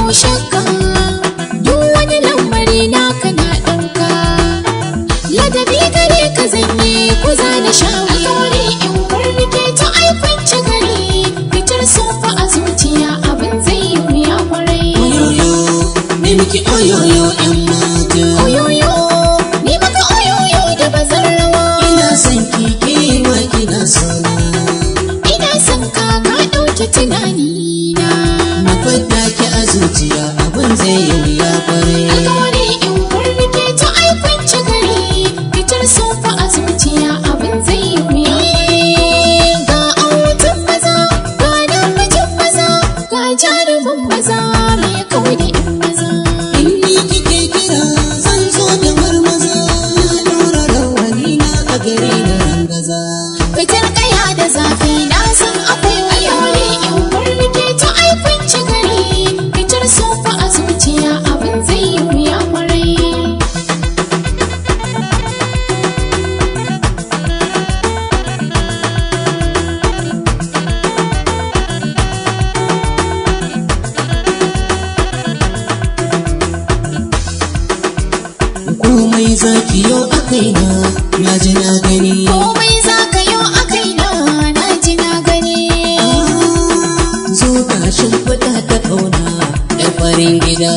ko shakka, duk wani lamari naka na ɗauka. Ladabi gare ka zanye ko zana shawi, alƙawari in kurrike ta aikwance gari, fitar sofa a zuciya abin zai yi wuya kwarai. Oyoyo, me miki oyoyo ƴan mata. Oyoyo, ni maka oyoyo da bazar rawa. Ina son ki ke ma kina sona. Ina son ka ɗauki tunani na. Na fadda ki a zuciya abin zai yi wuya kwarai. Alƙawari in kurrike ta aikwance gari, fitar sofa a zuciya abin zai yi wuya. Ga autan maza, ga namijin maza, ga jarumin maza, mai kawai da ƴan maza. In ni kike kira zan zo da marmaza. Na ɗora rawani na a gare na rangaza. Fitar kaya da zafi na san akwai wuya. Alƙawari in kurrike ta aikwance gari, fitar sofa a zuciya abin zai yi wuya kwarai. Komai zaki yo a kaina na ji na gani. Komai za ka yi a kaina na ji na gani. Zo ka shimfiɗa ta kauna da farin gida.